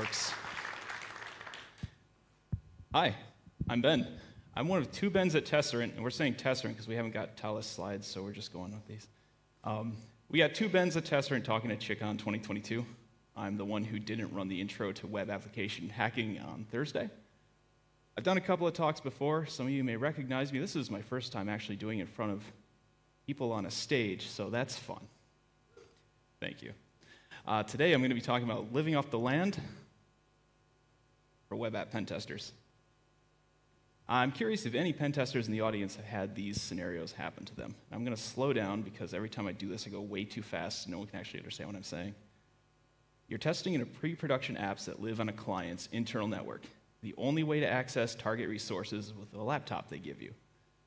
works. Hi, I'm Ben. I'm one of two Bens at Tesserant, and we're saying Tesserant because we haven't got Talis slides, so we're just going with these. We got two Bens at Tesserant talking at ChickOn 2022. I'm the one who didn't run the intro to web application hacking on Thursday. I've done a couple of talks before. Some of you may recognize me. This is my first time actually doing it in front of people on a stage, so that's fun. Thank you. Today I'm going to be talking about living off the land for web app pen testers. I'm curious if any pen testers in the audience have had these scenarios happen to them. I'm going to slow down because every time I do this I go way too fast so no one can actually understand what I'm saying. You're testing in a pre-production apps that live on a client's internal network. The only way to access target resources is with the laptop they give you.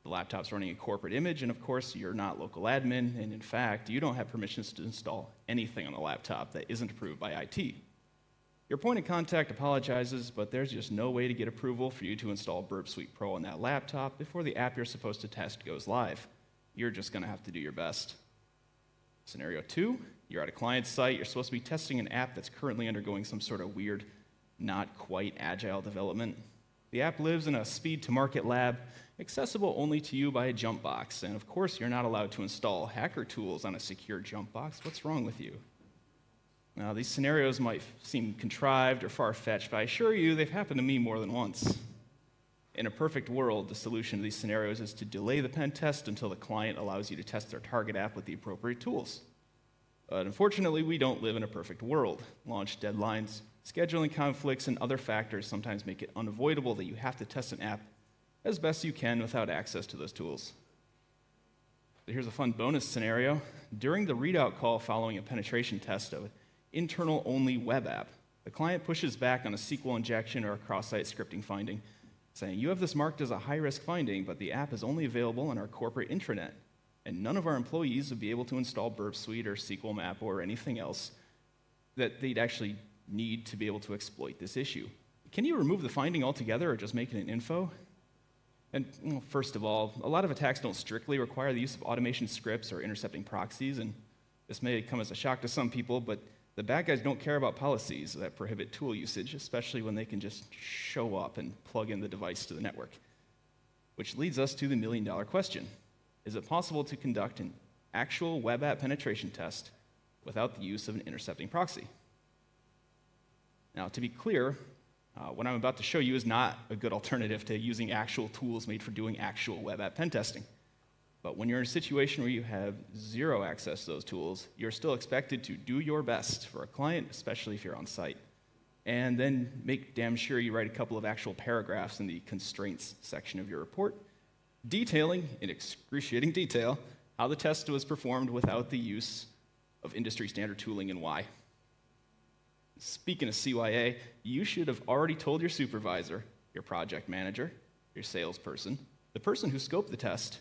The laptop's running a corporate image, and of course, you're not local admin, and in fact, you don't have permissions to install anything on the laptop that isn't approved by IT. Your point of contact apologizes, but there's just no way to get approval for you to install Burp Suite Pro on that laptop before the app you're supposed to test goes live. You're just going to have to do your best. Scenario 2, you're at a client site, you're supposed to be testing an app that's currently undergoing some sort of weird, not quite agile development. The app lives in a speed-to-market lab, accessible only to you by a jump box, and of course you're not allowed to install hacker tools on a secure jump box. What's wrong with you? Now, these scenarios might seem contrived or far-fetched, but I assure you they've happened to me more than once. In a perfect world, the solution to these scenarios is to delay the pen test until the client allows you to test their target app with the appropriate tools. But unfortunately, we don't live in a perfect world. Launch deadlines, scheduling conflicts, and other factors sometimes make it unavoidable that you have to test an app as best you can without access to those tools. So here's a fun bonus scenario. During the readout call following a penetration test of an internal-only web app, the client pushes back on a SQL injection or a cross-site scripting finding, saying, "You have this marked as a high-risk finding, but the app is only available on our corporate intranet, and none of our employees would be able to install Burp Suite or SQL Map or anything else that they'd actually need to be able to exploit this issue. Can you remove the finding altogether or just make it an info?" And first of all, a lot of attacks don't strictly require the use of automation scripts or intercepting proxies, and this may come as a shock to some people, but the bad guys don't care about policies that prohibit tool usage, especially when they can just show up and plug in the device to the network. Which leads us to the million-dollar question. Is it possible to conduct an actual web app penetration test without the use of an intercepting proxy? Now, to be clear, what I'm about to show you is not a good alternative to using actual tools made for doing actual web app pen testing. But when you're in a situation where you have zero access to those tools, you're still expected to do your best for a client, especially if you're on site. And then make damn sure you write a couple of actual paragraphs in the constraints section of your report, detailing in excruciating detail how the test was performed without the use of industry standard tooling and why. Speaking of CYA, you should have already told your supervisor, your project manager, your salesperson, the person who scoped the test,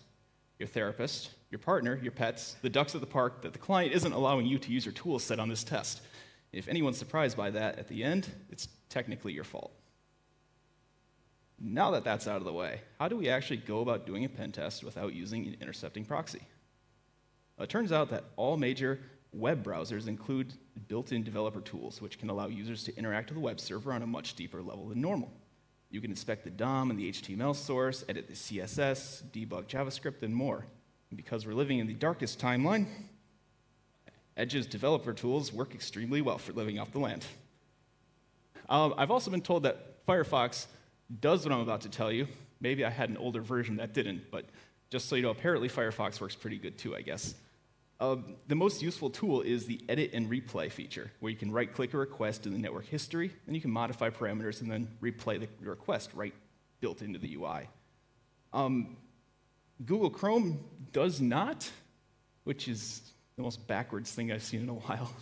your therapist, your partner, your pets, the ducks at the park, that the client isn't allowing you to use your tool set on this test. If anyone's surprised by that at the end, it's technically your fault. Now that that's out of the way, how do we actually go about doing a pen test without using an intercepting proxy? Well, it turns out that all major web browsers include built-in developer tools, which can allow users to interact with the web server on a much deeper level than normal. You can inspect the DOM and the HTML source, edit the CSS, debug JavaScript, and more. And because we're living in the darkest timeline, Edge's developer tools work extremely well for living off the land. I've also been told that Firefox does what I'm about to tell you. Maybe I had an older version that didn't, but just so you know, apparently Firefox works pretty good too, I guess. The most useful tool is the edit and replay feature, where you can right-click a request in the network history, and you can modify parameters and then replay the request right built into the UI. Google Chrome does not, which is the most backwards thing I've seen in a while.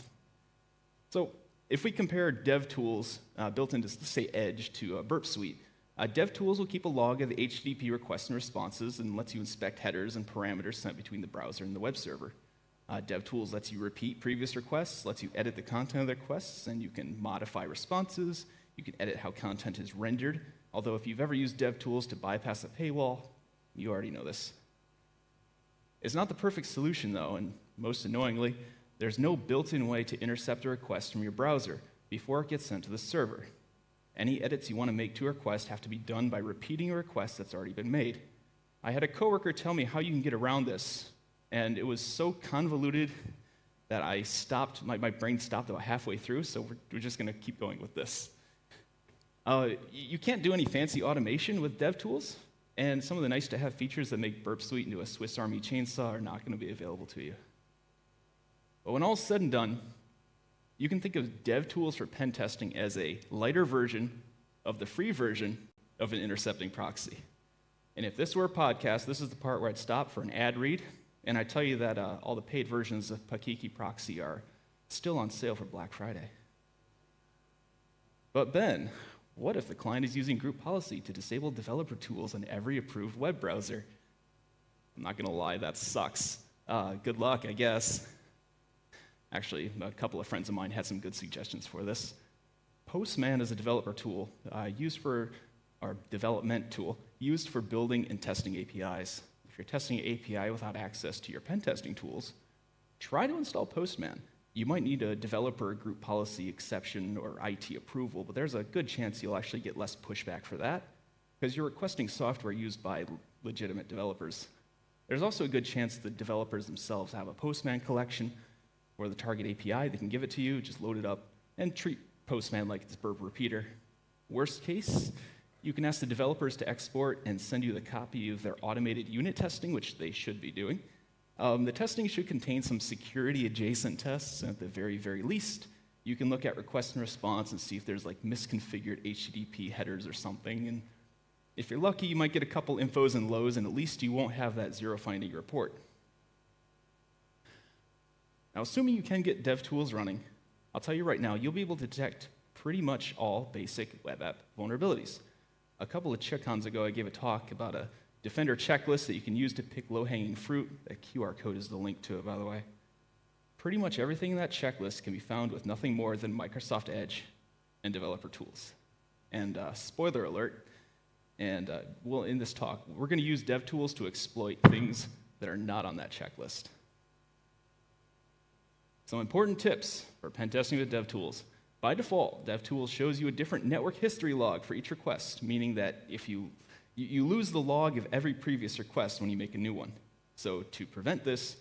So if we compare DevTools built into, say, Edge to Burp Suite, DevTools will keep a log of the HTTP requests and responses and lets you inspect headers and parameters sent between the browser and the web server. DevTools lets you repeat previous requests, lets you edit the content of the requests, and you can modify responses. You can edit how content is rendered. Although if you've ever used DevTools to bypass a paywall, you already know this. It's not the perfect solution, though, and most annoyingly, there's no built-in way to intercept a request from your browser, before it gets sent to the server. Any edits you want to make to a request have to be done by repeating a request that's already been made. I had a coworker tell me how you can get around this, and it was so convoluted that I stopped, my brain stopped about halfway through, so we're just going to keep going with this. You can't do any fancy automation with dev tools, and some of the nice-to-have features that make Burp Suite into a Swiss Army chainsaw are not going to be available to you. But when all's said and done, you can think of dev tools for pen testing as a lighter version of the free version of an intercepting proxy. And if this were a podcast, this is the part where I'd stop for an ad read, and I'd tell you that all the paid versions of Pakiki Proxy are still on sale for Black Friday. But Ben, what if the client is using group policy to disable developer tools on every approved web browser? I'm not going to lie, that sucks. Good luck, I guess. Actually, a couple of friends of mine had some good suggestions for this. Postman is a developer tool development tool used for building and testing APIs. If you're testing an API without access to your pen testing tools, try to install Postman. You might need a developer group policy exception or IT approval, but there's a good chance you'll actually get less pushback for that because you're requesting software used by legitimate developers. There's also a good chance the developers themselves have a Postman collection or the target API. They can give it to you, just load it up, and treat Postman like it's Burp Repeater. Worst case, you can ask the developers to export and send you the copy of their automated unit testing, which they should be doing. The testing should contain some security-adjacent tests, and at the very, very least, you can look at request and response and see if there's like misconfigured HTTP headers or something. And if you're lucky, you might get a couple infos and lows, and at least you won't have that zero finding report. Now, assuming you can get dev tools running, I'll tell you right now, you'll be able to detect pretty much all basic web app vulnerabilities. A couple of check-ons ago, I gave a talk about a Defender checklist that you can use to pick low-hanging fruit. That QR code is the link to it, by the way. Pretty much everything in that checklist can be found with nothing more than Microsoft Edge and developer tools. And spoiler alert, in this talk, we're going to use dev tools to exploit things that are not on that checklist. Some important tips for pen testing with DevTools. By default, DevTools shows you a different network history log for each request, meaning that if you lose the log of every previous request when you make a new one. So to prevent this,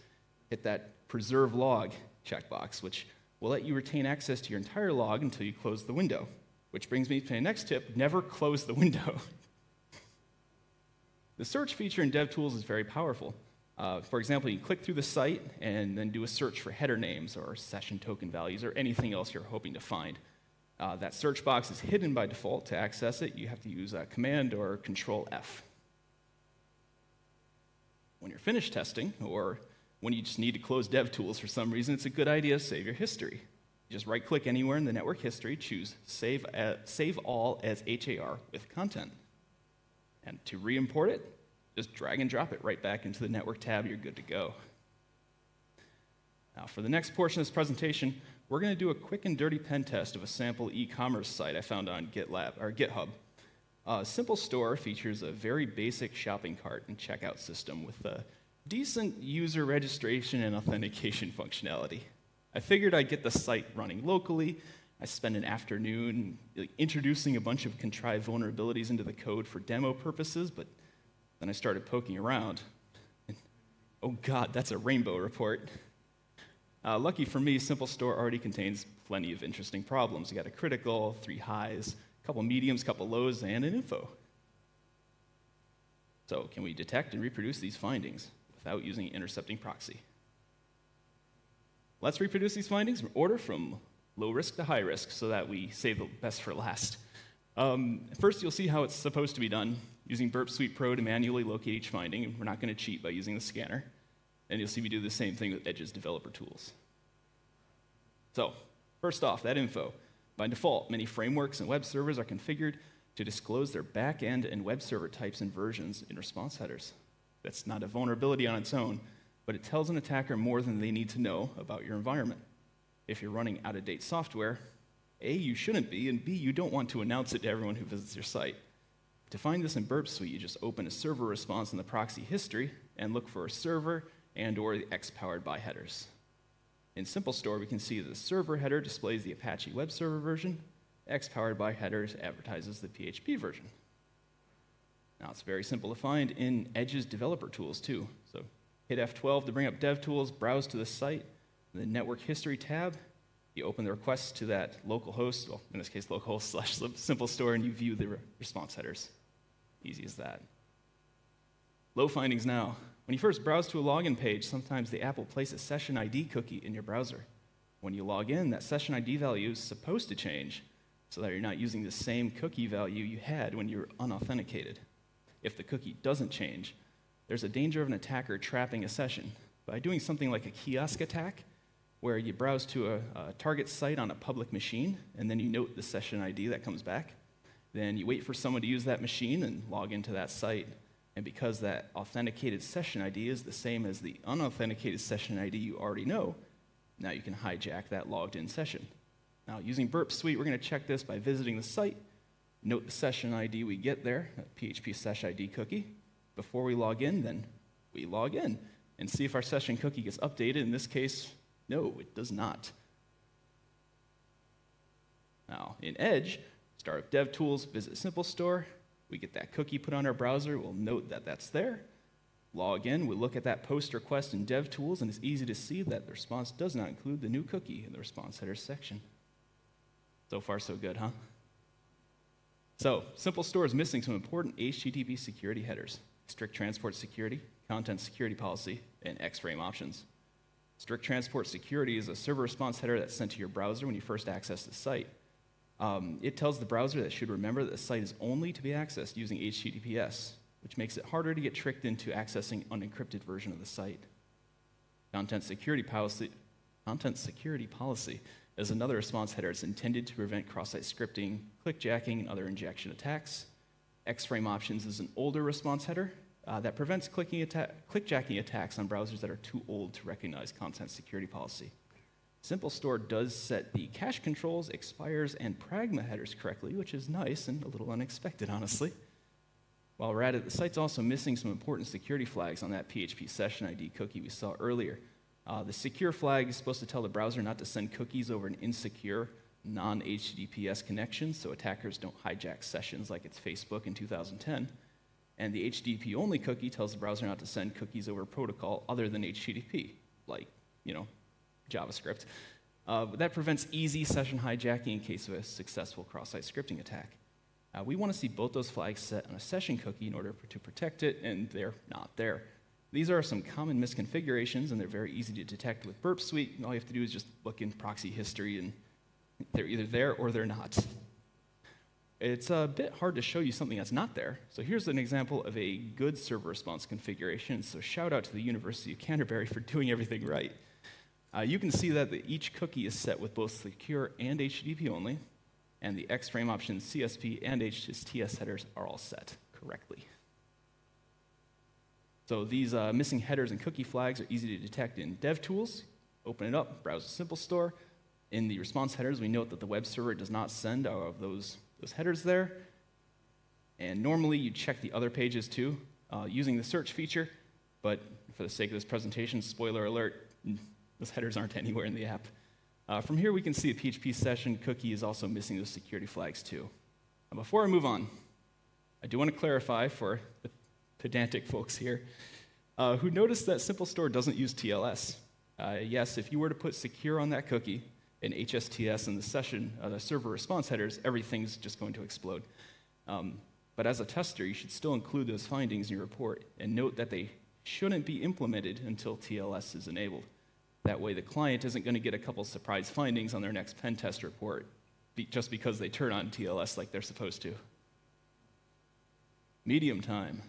hit that preserve log checkbox, which will let you retain access to your entire log until you close the window. Which brings me to my next tip, never close the window. The search feature in DevTools is very powerful. For example, you can click through the site and then do a search for header names or session token values or anything else you're hoping to find. That search box is hidden by default. To access it, you have to use Command or Control F. When you're finished testing, or when you just need to close DevTools for some reason, it's a good idea to save your history. You just right-click anywhere in the network history, choose Save All as HAR with content. And to re-import it, just drag and drop it right back into the network tab. You're good to go. Now, for the next portion of this presentation, we're going to do a quick and dirty pen test of a sample e-commerce site I found on GitHub. A simple store features a very basic shopping cart and checkout system with a decent user registration and authentication functionality. I figured I'd get the site running locally. I spent an afternoon introducing a bunch of contrived vulnerabilities into the code for demo purposes, but then I started poking around. And, oh God, that's a rainbow report. Lucky for me, Simple Store already contains plenty of interesting problems. You got a critical, 3 highs, a couple mediums, couple lows, and an info. So can we detect and reproduce these findings without using intercepting proxy? Let's reproduce these findings in order from low risk to high risk so that we save the best for last. First, you'll see how it's supposed to be done, using Burp Suite Pro to manually locate each finding, and we're not going to cheat by using the scanner. And you'll see we do the same thing with Edge's developer tools. So, first off, that info. By default, many frameworks and web servers are configured to disclose their back-end and web server types and versions in response headers. That's not a vulnerability on its own, but it tells an attacker more than they need to know about your environment. If you're running out-of-date software, A, you shouldn't be, and B, you don't want to announce it to everyone who visits your site. To find this in Burp Suite, you just open a server response in the proxy history and look for a server and or the X-powered by headers. In Simple Store, we can see the server header displays the Apache web server version. X powered by headers advertises the PHP version. Now, it's very simple to find in Edge's developer tools, too. So hit F12 to bring up DevTools, browse to the site, in the Network History tab, you open the request to that local host, well, in this case, localhost / Simple Store, and you view the response headers. Easy as that. Low findings now. When you first browse to a login page, sometimes the app will place a session ID cookie in your browser. When you log in, that session ID value is supposed to change so that you're not using the same cookie value you had when you were unauthenticated. If the cookie doesn't change, there's a danger of an attacker trapping a session by doing something like a kiosk attack, where you browse to a target site on a public machine, and then you note the session ID that comes back. Then you wait for someone to use that machine and log into that site. And because that authenticated session ID is the same as the unauthenticated session ID you already know, now you can hijack that logged in session. Now, using Burp Suite, we're going to check this by visiting the site, note the session ID we get there, a PHP session ID cookie. Before we log in, then we log in and see if our session cookie gets updated. In this case, no, it does not. Now, in Edge, start up DevTools, visit Simple Store. We get that cookie put on our browser. We'll note that that's there. Log in. We'll look at that post request in DevTools, and it's easy to see that the response does not include the new cookie in the response headers section. So far, so good, huh? So, Simple Store is missing some important HTTP security headers: strict transport security, content security policy, and X-frame options. Strict transport security is a server response header that's sent to your browser when you first access the site. It tells the browser that it should remember that the site is only to be accessed using HTTPS, which makes it harder to get tricked into accessing unencrypted version of the site. Content security policy is another response header. It's intended to prevent cross-site scripting, clickjacking, and other injection attacks. X-frame options is an older response header that prevents clickjacking attacks on browsers that are too old to recognize content security policy. Simple Store does set the cache controls, expires, and pragma headers correctly, which is nice and a little unexpected, honestly. While we're at it, the site's also missing some important security flags on that PHP session ID cookie we saw earlier. The secure flag is supposed to tell the browser not to send cookies over an insecure, non-HTTPS connection, so attackers don't hijack sessions like it's Facebook in 2010. And the HTTP-only cookie tells the browser not to send cookies over a protocol other than HTTP, like, JavaScript. But that prevents easy session hijacking in case of a successful cross-site scripting attack. We want to see both those flags set on a session cookie in order to protect it, and they're not there. These are some common misconfigurations, and they're very easy to detect with Burp Suite. All you have to do is just look in proxy history, and they're either there or they're not. It's a bit hard to show you something that's not there. So here's an example of a good server response configuration. So shout out to the University of Canterbury for doing everything right. You can see that each cookie is set with both secure and HTTP only, and the X-frame options, CSP, and HTTPS headers are all set correctly. So these missing headers and cookie flags are easy to detect in DevTools. Open it up, browse the Simple Store. In the response headers, we note that the web server does not send those headers there. And normally you check the other pages too, using the search feature, but for the sake of this presentation, spoiler alert, those headers aren't anywhere in the app. From here, we can see the PHP session cookie is also missing those security flags too. Now, before I move on, I do want to clarify for the pedantic folks here who noticed that Simple Store doesn't use TLS. Yes, if you were to put secure on that cookie and HSTS in the server response headers, everything's just going to explode. But as a tester, you should still include those findings in your report and note that they shouldn't be implemented until TLS is enabled. That way, the client isn't going to get a couple surprise findings on their next pen test report just because they turn on TLS like they're supposed to. Medium time.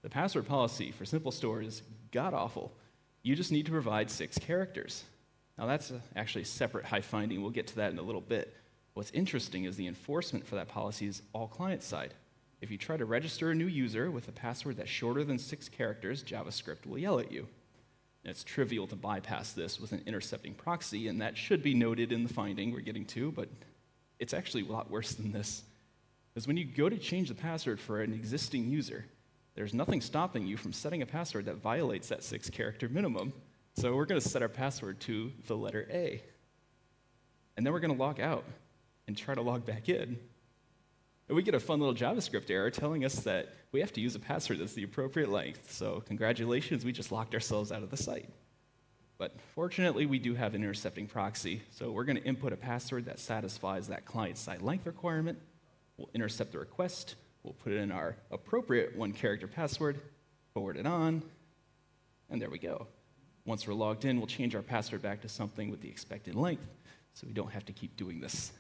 The password policy for Simple Store is god-awful. You just need to provide 6 characters. Now, that's actually a separate high finding. We'll get to that in a little bit. What's interesting is the enforcement for that policy is all client-side. If you try to register a new user with a password that's shorter than 6 characters, JavaScript will yell at you. It's trivial to bypass this with an intercepting proxy, and that should be noted in the finding we're getting to, but it's actually a lot worse than this. Because when you go to change the password for an existing user, there's nothing stopping you from setting a password that violates that 6-character minimum, So we're going to set our password to the letter A. And then we're going to log out and try to log back in. And we get a fun little JavaScript error telling us that we have to use a password that's the appropriate length. So congratulations, we just locked ourselves out of the site. But fortunately, we do have an intercepting proxy. So we're going to input a password that satisfies that client-side length requirement. We'll intercept the request. We'll put it in our appropriate one-character password, forward it on, and there we go. Once we're logged in, we'll change our password back to something with the expected length, so we don't have to keep doing this.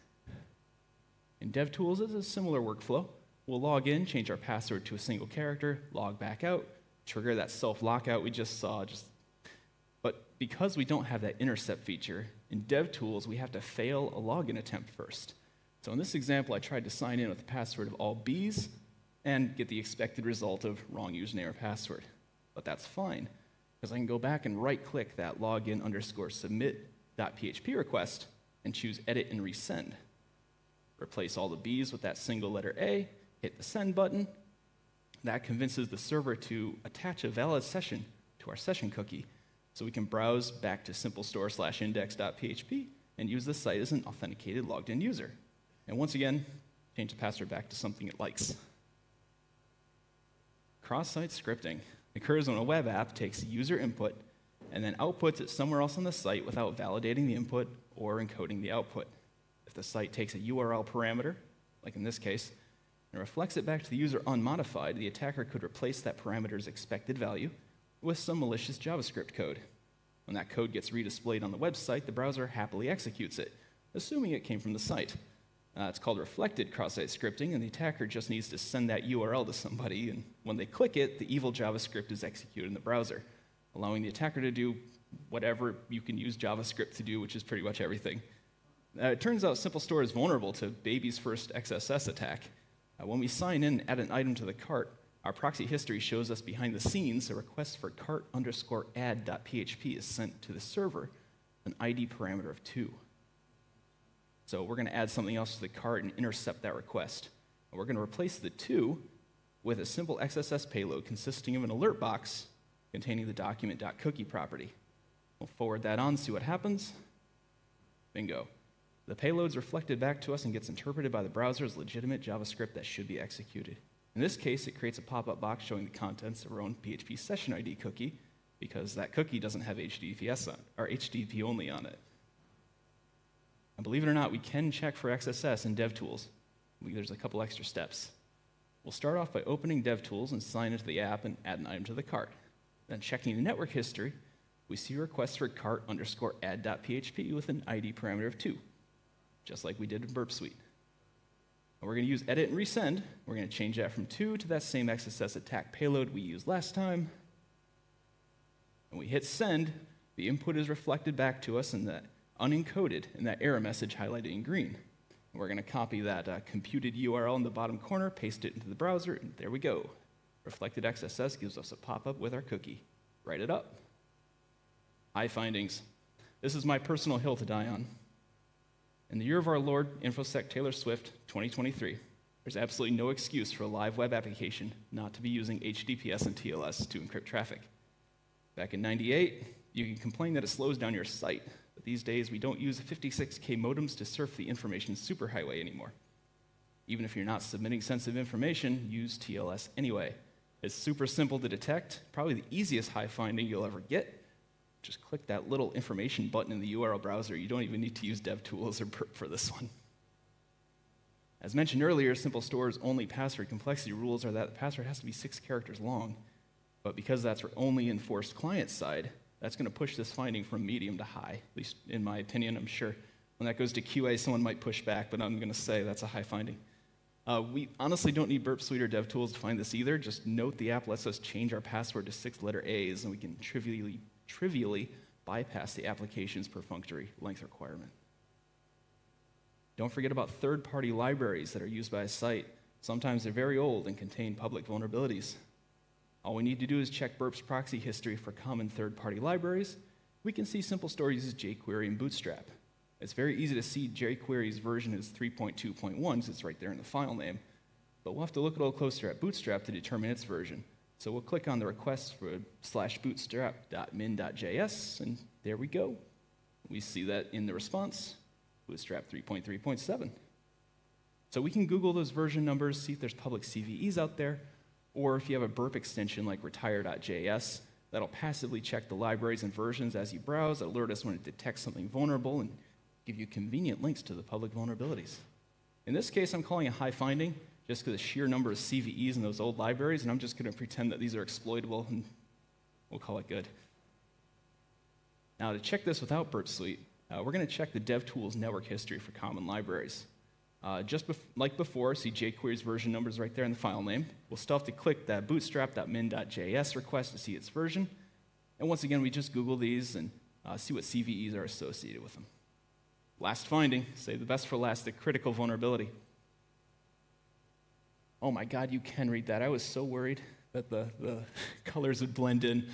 In DevTools, it's a similar workflow. We'll log in, change our password to a single character, log back out, trigger that self-lockout we just saw. But because we don't have that intercept feature, in DevTools, we have to fail a login attempt first. So in this example, I tried to sign in with the password of all Bs and get the expected result of wrong username or password. But that's fine, because I can go back and right-click that login_submit.php request and choose edit and resend. Replace all the Bs with that single letter A, hit the send button. That convinces the server to attach a valid session to our session cookie, so we can browse back to simplestore/index.php and use the site as an authenticated logged-in user. And once again, change the password back to something it likes. Cross-site scripting occurs when a web app takes user input and then outputs it somewhere else on the site without validating the input or encoding the output. If the site takes a URL parameter, like in this case, and reflects it back to the user unmodified, the attacker could replace that parameter's expected value with some malicious JavaScript code. When that code gets redisplayed on the website, the browser happily executes it, assuming it came from the site. It's called reflected cross-site scripting, and the attacker just needs to send that URL to somebody, and when they click it, the evil JavaScript is executed in the browser, allowing the attacker to do whatever you can use JavaScript to do, which is pretty much everything. It turns out SimpleStore is vulnerable to baby's first XSS attack. When we sign in and add an item to the cart, our proxy history shows us behind the scenes a request for cart_add.php is sent to the server, an ID parameter of 2. So we're going to add something else to the cart and intercept that request. And we're going to replace the 2 with a simple XSS payload consisting of an alert box containing the document.cookie property. We'll forward that on, see what happens. Bingo. The payload's reflected back to us and gets interpreted by the browser as legitimate JavaScript that should be executed. In this case, it creates a pop-up box showing the contents of our own PHP session ID cookie, because that cookie doesn't have HTTP only on it. And believe it or not, we can check for XSS in DevTools. There's a couple extra steps. We'll start off by opening DevTools and sign into the app and add an item to the cart. Then checking the network history, we see a request for cart_add.php with an ID parameter of 2, just like we did in Burp Suite. And we're going to use edit and resend. We're going to change that from 2 to that same XSS attack payload we used last time. When we hit send, the input is reflected back to us in that unencoded in that error message highlighted in green. And we're going to copy that computed URL in the bottom corner, paste it into the browser, and there we go. Reflected XSS gives us a pop-up with our cookie. Write it up. High findings. This is my personal hill to die on. In the year of our Lord, InfoSec Taylor Swift, 2023, there's absolutely no excuse for a live web application not to be using HTTPS and TLS to encrypt traffic. Back in '98, you can complain that it slows down your site, but these days we don't use 56K modems to surf the information superhighway anymore. Even if you're not submitting sensitive information, use TLS anyway. It's super simple to detect, probably the easiest high finding you'll ever get. Just click that little information button in the URL browser. You don't even need to use DevTools or Burp for this one. As mentioned earlier, SimpleStore's only password complexity rules are that the password has to be 6 characters long. But because that's only enforced client side, that's going to push this finding from medium to high, at least in my opinion. I'm sure when that goes to QA, someone might push back, but I'm going to say that's a high finding. We honestly don't need Burp Suite or DevTools to find this either. Just note the app lets us change our password to 6-letter A's, and we can trivially bypass the application's perfunctory length requirement. Don't forget about third-party libraries that are used by a site. Sometimes they're very old and contain public vulnerabilities. All we need to do is check Burp's proxy history for common third-party libraries. We can see SimpleStore uses jQuery and Bootstrap. It's very easy to see jQuery's version is 3.2.1, since it's right there in the file name. But we'll have to look a little closer at Bootstrap to determine its version. So we'll click on the request for /bootstrap.min.js, and there we go. We see that in the response, Bootstrap 3.3.7. So we can Google those version numbers, see if there's public CVEs out there, or if you have a burp extension like retire.js, that'll passively check the libraries and versions as you browse, alert us when it detects something vulnerable, and give you convenient links to the public vulnerabilities. In this case, I'm calling it high finding, just because the sheer number of CVEs in those old libraries, and I'm just going to pretend that these are exploitable, and we'll call it good. Now, to check this without Burp Suite, we're going to check the DevTools network history for common libraries. Like before, see jQuery's version numbers right there in the file name. We'll still have to click that bootstrap.min.js request to see its version. And once again, we just Google these and see what CVEs are associated with them. Last finding, save the best for last, the critical vulnerability. Oh my God, you can read that. I was so worried that the colors would blend in.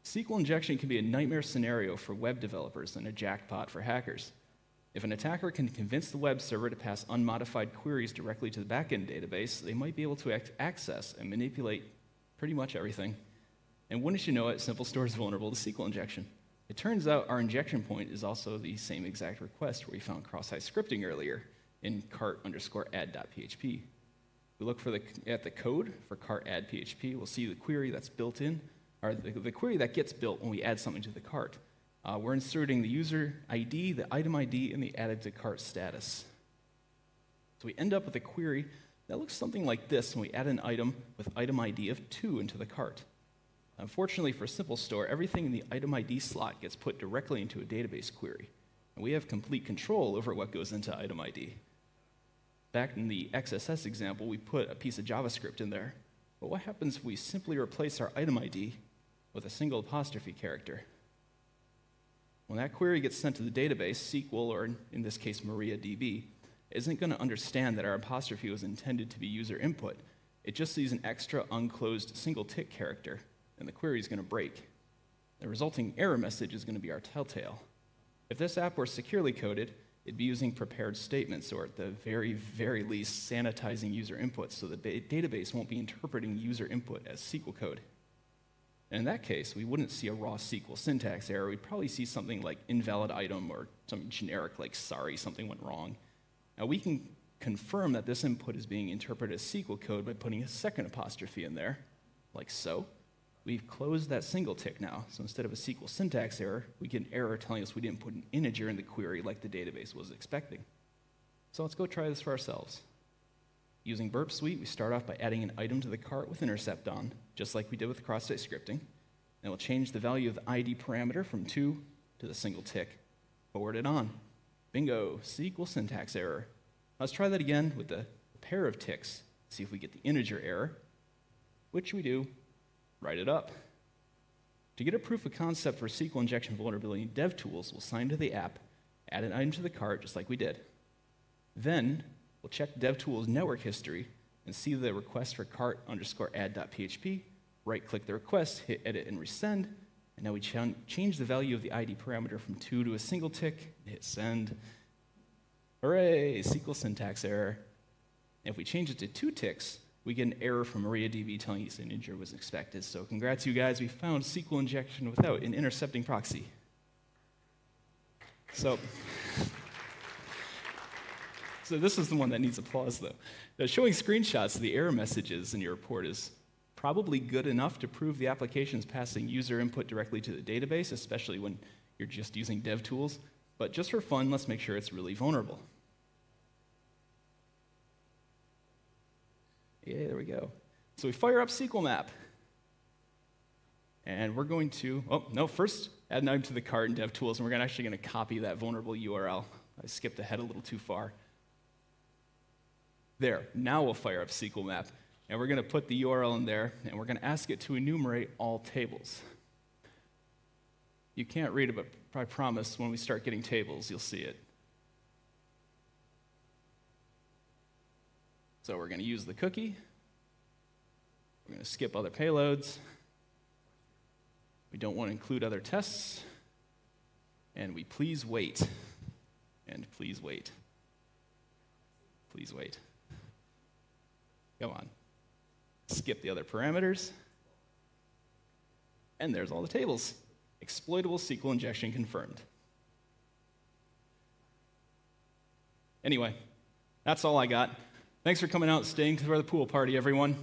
SQL injection can be a nightmare scenario for web developers and a jackpot for hackers. If an attacker can convince the web server to pass unmodified queries directly to the backend database, they might be able to access and manipulate pretty much everything. And wouldn't you know it, SimpleStore is vulnerable to SQL injection. It turns out our injection point is also the same exact request where we found cross-site scripting earlier in cart_add.php. We look at the code for cart add PHP. We'll see the query that's built in, or the query that gets built when we add something to the cart. We're inserting the user ID, the item ID, and the added to cart status. So we end up with a query that looks something like this when we add an item with item ID of 2 into the cart. Unfortunately for SimpleStore, everything in the item ID slot gets put directly into a database query, and we have complete control over what goes into item ID. Back in the XSS example, we put a piece of JavaScript in there. But what happens if we simply replace our item ID with a single apostrophe character? When that query gets sent to the database, SQL, or in this case MariaDB, isn't going to understand that our apostrophe was intended to be user input. It just sees an extra unclosed single tick character, and the query is going to break. The resulting error message is going to be our telltale. If this app were securely coded, it'd be using prepared statements, or at the very, very least, sanitizing user inputs so the database won't be interpreting user input as SQL code. And in that case, we wouldn't see a raw SQL syntax error. We'd probably see something like invalid item or something generic like sorry, something went wrong. Now, we can confirm that this input is being interpreted as SQL code by putting a second apostrophe in there, like so. We've closed that single tick now, so instead of a SQL syntax error, we get an error telling us we didn't put an integer in the query like the database was expecting. So let's go try this for ourselves. Using Burp Suite, we start off by adding an item to the cart with intercept on, just like we did with cross-site scripting. And we'll change the value of the ID parameter from 2 to the single tick. Forward it on. Bingo, SQL syntax error. Let's try that again with a pair of ticks, see if we get the integer error, which we do. Write it up. To get a proof of concept for SQL injection vulnerability in DevTools, we'll sign to the app, add an item to the cart just like we did. Then we'll check DevTools network history and see the request for cart_add.php, right-click the request, hit edit and resend, and now we change the value of the ID parameter from 2 to a single tick, hit send. Hooray, SQL syntax error. And if we change it to 2 ticks, we get an error from MariaDB telling us an integer was expected. So congrats, you guys. We found SQL injection without an intercepting proxy. So this is the one that needs applause, though. Now, showing screenshots of the error messages in your report is probably good enough to prove the application is passing user input directly to the database, especially when you're just using DevTools. But just for fun, let's make sure it's really vulnerable. Yeah, there we go. So we fire up SQL map. And we're going to, first add an item to the cart in DevTools, and we're actually going to copy that vulnerable URL. I skipped ahead a little too far. There, now we'll fire up SQL map, and we're going to put the URL in there, and we're going to ask it to enumerate all tables. You can't read it, but I promise when we start getting tables, you'll see it. So we're going to use the cookie. We're going to skip other payloads. We don't want to include other tests. And we please wait. And please wait. Please wait. Come on. skip the other parameters, and there's all the tables. Exploitable SQL injection confirmed. Anyway, that's all I got. Thanks for coming out and staying for the pool party, everyone.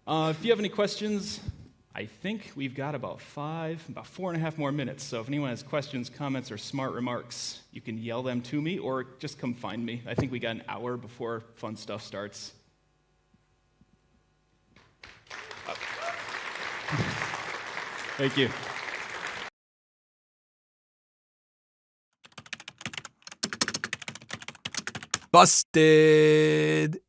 If you have any questions, I think we've got about 4.5 more minutes. So if anyone has questions, comments, or smart remarks, you can yell them to me or just come find me. I think we got an hour before fun stuff starts. Thank you. Busted.